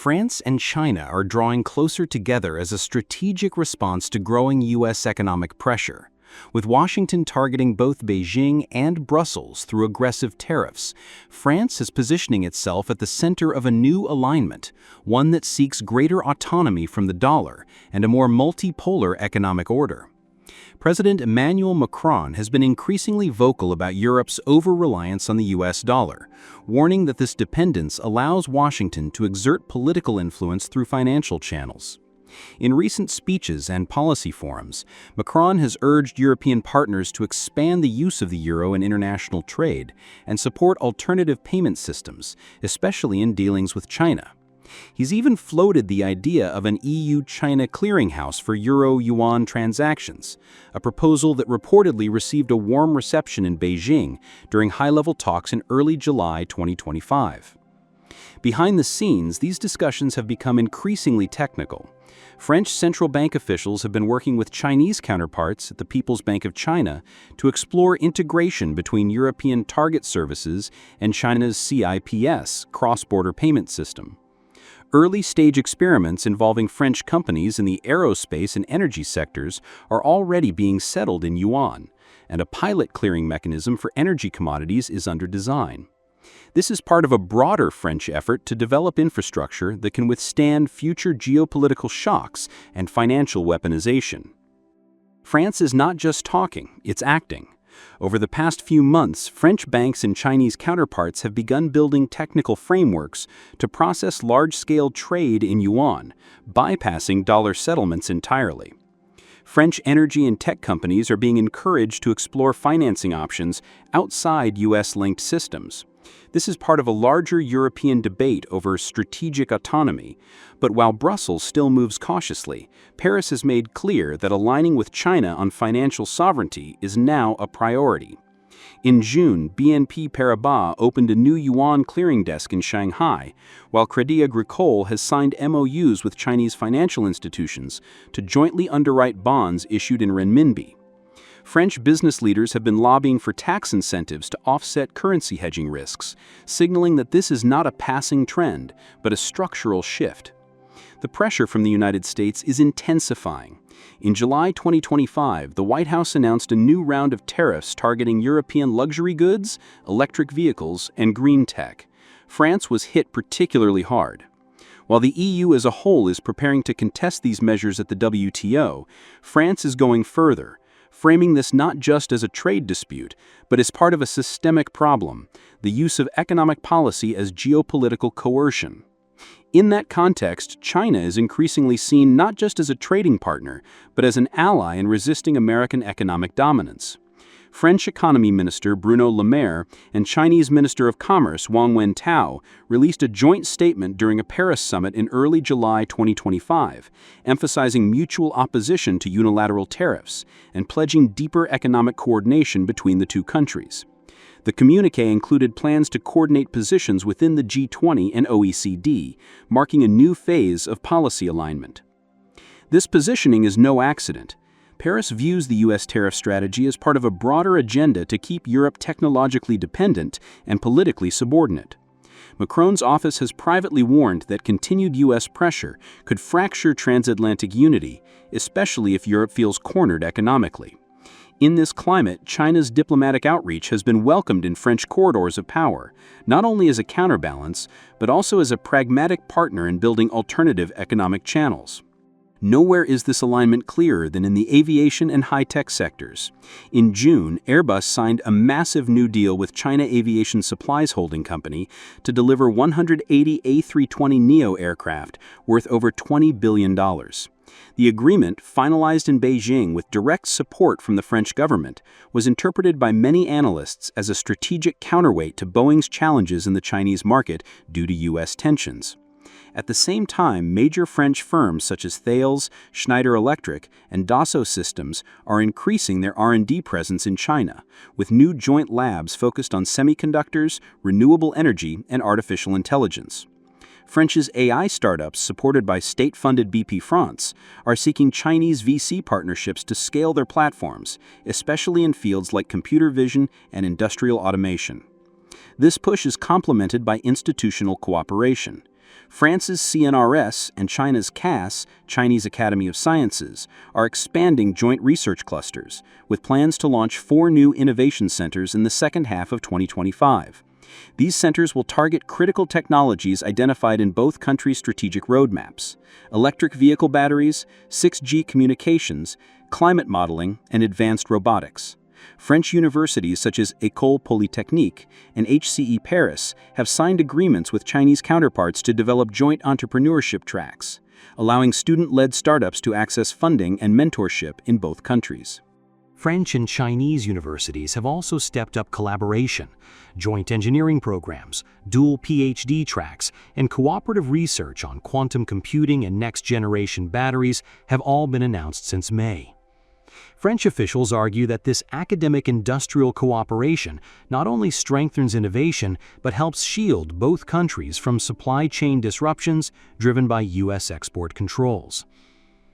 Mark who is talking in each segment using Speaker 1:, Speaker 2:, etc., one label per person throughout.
Speaker 1: France and China are drawing closer together as a strategic response to growing U.S. economic pressure, with Washington targeting both Beijing and Brussels through aggressive tariffs. France is positioning itself at the center of a new alignment, one that seeks greater autonomy from the dollar and a more multipolar economic order. President Emmanuel Macron has been increasingly vocal about Europe's over-reliance on the U.S. dollar, warning that this dependence allows Washington to exert political influence through financial channels. In recent speeches and policy forums, Macron has urged European partners to expand the use of the euro in international trade and support alternative payment systems, especially in dealings with China. He's even floated the idea of an EU-China clearinghouse for euro-yuan transactions, a proposal that reportedly received a warm reception in Beijing during high-level talks in early July 2025. Behind the scenes, these discussions have become increasingly technical. French central bank officials have been working with Chinese counterparts at the People's Bank of China to explore integration between European target services and China's CIPS, cross-border payment system. Early-stage experiments involving French companies in the aerospace and energy sectors are already being settled in yuan, and a pilot clearing mechanism for energy commodities is under design. This is part of a broader French effort to develop infrastructure that can withstand future geopolitical shocks and financial weaponization. France is not just talking, it's acting. Over the past few months, French banks and Chinese counterparts have begun building technical frameworks to process large-scale trade in yuan, bypassing dollar settlements entirely. French energy and tech companies are being encouraged to explore financing options outside U.S.-linked systems. This is part of a larger European debate over strategic autonomy, but while Brussels still moves cautiously, Paris has made clear that aligning with China on financial sovereignty is now a priority. In June, BNP Paribas opened a new yuan clearing desk in Shanghai, while Crédit Agricole has signed MOUs with Chinese financial institutions to jointly underwrite bonds issued in renminbi. French business leaders have been lobbying for tax incentives to offset currency hedging risks, signaling that this is not a passing trend, but a structural shift. The pressure from the United States is intensifying. In July 2025, the White House announced a new round of tariffs targeting European luxury goods, electric vehicles, and green tech. France was hit particularly hard. While the EU as a whole is preparing to contest these measures at the WTO, France is going further, framing this not just as a trade dispute, but as part of a systemic problem, the use of economic policy as geopolitical coercion. In that context, China is increasingly seen not just as a trading partner, but as an ally in resisting American economic dominance. French Economy Minister Bruno Le Maire and Chinese Minister of Commerce Wang Wentao released a joint statement during a Paris summit in early July 2025, emphasizing mutual opposition to unilateral tariffs and pledging deeper economic coordination between the two countries. The communiqué included plans to coordinate positions within the G20 and OECD, marking a new phase of policy alignment. This positioning is no accident. Paris views the U.S. tariff strategy as part of a broader agenda to keep Europe technologically dependent and politically subordinate. Macron's office has privately warned that continued U.S. pressure could fracture transatlantic unity, especially if Europe feels cornered economically. In this climate, China's diplomatic outreach has been welcomed in French corridors of power, not only as a counterbalance, but also as a pragmatic partner in building alternative economic channels. Nowhere is this alignment clearer than in the aviation and high-tech sectors. In June, Airbus signed a massive new deal with China Aviation Supplies Holding Company to deliver 180 A320neo aircraft worth over $20 billion. The agreement, finalized in Beijing with direct support from the French government, was interpreted by many analysts as a strategic counterweight to Boeing's challenges in the Chinese market due to U.S. tensions. At the same time, major French firms such as Thales, Schneider Electric, and Dassault Systems are increasing their R&D presence in China, with new joint labs focused on semiconductors, renewable energy, and artificial intelligence. French's AI startups, supported by state-funded BP France, are seeking Chinese VC partnerships to scale their platforms, especially in fields like computer vision and industrial automation. This push is complemented by institutional cooperation. France's CNRS and China's CAS, Chinese Academy of Sciences, are expanding joint research clusters, with plans to launch 4 new innovation centers in the second half of 2025. These centers will target critical technologies identified in both countries' strategic roadmaps: electric vehicle batteries, 6G communications, climate modeling, and advanced robotics. French universities such as École Polytechnique and HCE Paris have signed agreements with Chinese counterparts to develop joint entrepreneurship tracks, allowing student-led startups to access funding and mentorship in both countries.
Speaker 2: French and Chinese universities have also stepped up collaboration. Joint engineering programs, dual PhD tracks, and cooperative research on quantum computing and next-generation batteries have all been announced since May. French officials argue that this academic-industrial cooperation not only strengthens innovation but helps shield both countries from supply chain disruptions driven by U.S. export controls.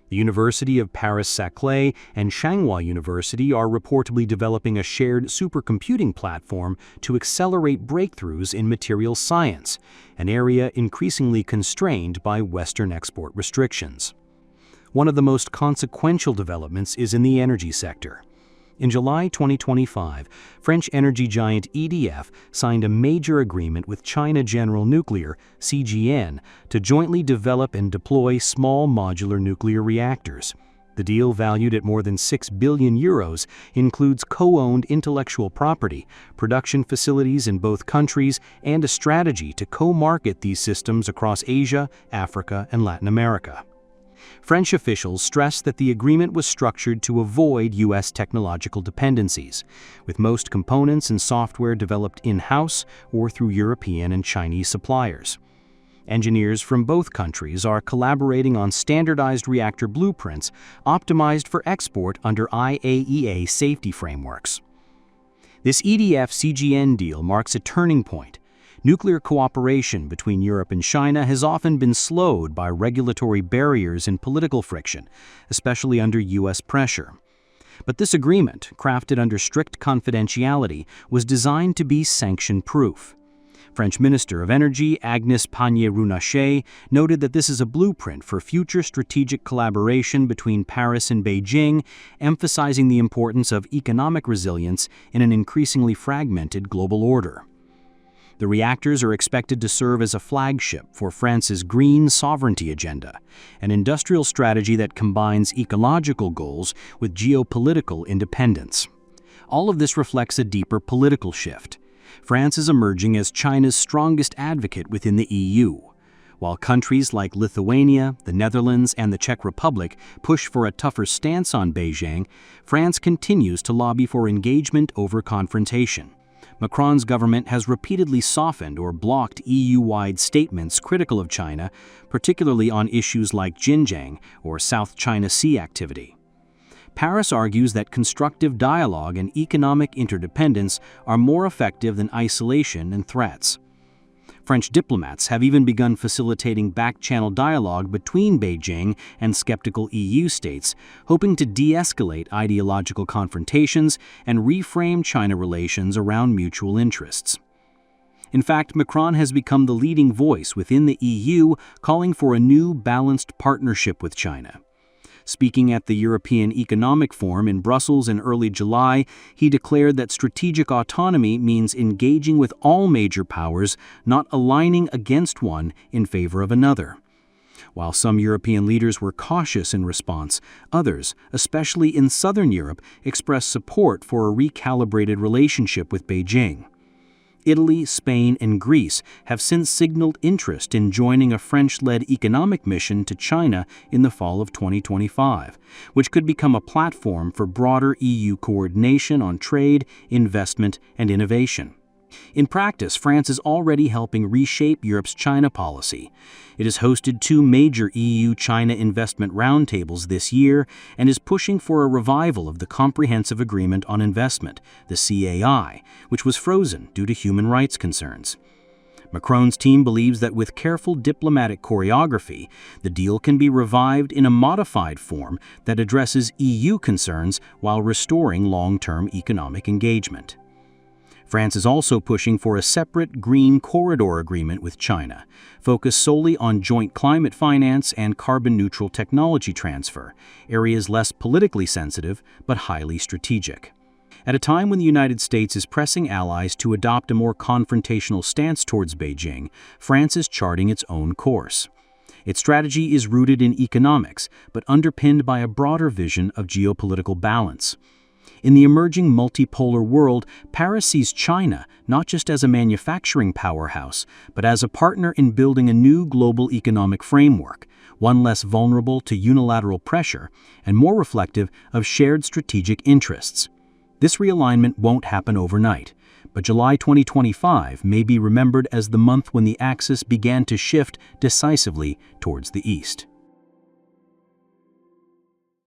Speaker 2: The University of Paris-Saclay and Tsinghua University are reportedly developing a shared supercomputing platform to accelerate breakthroughs in materials science, an area increasingly constrained by Western export restrictions. One of the most consequential developments is in the energy sector. In July 2025, French energy giant EDF signed a major agreement with China General Nuclear, CGN, to jointly develop and deploy small modular nuclear reactors. The deal, valued at more than 6 billion euros, includes co-owned intellectual property, production facilities in both countries, and a strategy to co-market these systems across Asia, Africa, and Latin America. French officials stressed that the agreement was structured to avoid U.S. technological dependencies, with most components and software developed in-house or through European and Chinese suppliers. Engineers from both countries are collaborating on standardized reactor blueprints optimized for export under IAEA safety frameworks. This EDF-CGN deal marks a turning point. Nuclear cooperation between Europe and China has often been slowed by regulatory barriers and political friction, especially under U.S. pressure. But this agreement, crafted under strict confidentiality, was designed to be sanction-proof. French Minister of Energy Agnès Pannier-Runacher noted that this is a blueprint for future strategic collaboration between Paris and Beijing, emphasizing the importance of economic resilience in an increasingly fragmented global order. The reactors are expected to serve as a flagship for France's green sovereignty agenda, an industrial strategy that combines ecological goals with geopolitical independence. All of this reflects a deeper political shift. France is emerging as China's strongest advocate within the EU. While countries like Lithuania, the Netherlands, and the Czech Republic push for a tougher stance on Beijing, France continues to lobby for engagement over confrontation. Macron's government has repeatedly softened or blocked EU-wide statements critical of China, particularly on issues like Xinjiang or South China Sea activity. Paris argues that constructive dialogue and economic interdependence are more effective than isolation and threats. French diplomats have even begun facilitating back-channel dialogue between Beijing and skeptical EU states, hoping to de-escalate ideological confrontations and reframe China relations around mutual interests. In fact, Macron has become the leading voice within the EU, calling for a new balanced partnership with China. Speaking at the European Economic Forum in Brussels in early July, he declared that strategic autonomy means engaging with all major powers, not aligning against one in favor of another. While some European leaders were cautious in response, others, especially in southern Europe, expressed support for a recalibrated relationship with Beijing. Italy, Spain, and Greece have since signaled interest in joining a French-led economic mission to China in the fall of 2025, which could become a platform for broader EU coordination on trade, investment, and innovation. In practice, France is already helping reshape Europe's China policy. It has hosted 2 major EU-China investment roundtables this year and is pushing for a revival of the Comprehensive Agreement on Investment, the CAI, which was frozen due to human rights concerns. Macron's team believes that with careful diplomatic choreography, the deal can be revived in a modified form that addresses EU concerns while restoring long-term economic engagement.
Speaker 1: France is also pushing for a separate Green Corridor agreement with China, focused solely on joint climate finance and carbon-neutral technology transfer, areas less politically sensitive but highly strategic. At a time when the United States is pressing allies to adopt a more confrontational stance towards Beijing, France is charting its own course. Its strategy is rooted in economics, but underpinned by a broader vision of geopolitical balance. In the emerging multipolar world, Paris sees China not just as a manufacturing powerhouse, but as a partner in building a new global economic framework, one less vulnerable to unilateral pressure and more reflective of shared strategic interests. This realignment won't happen overnight, but July 2025 may be remembered as the month when the axis began to shift decisively towards the east.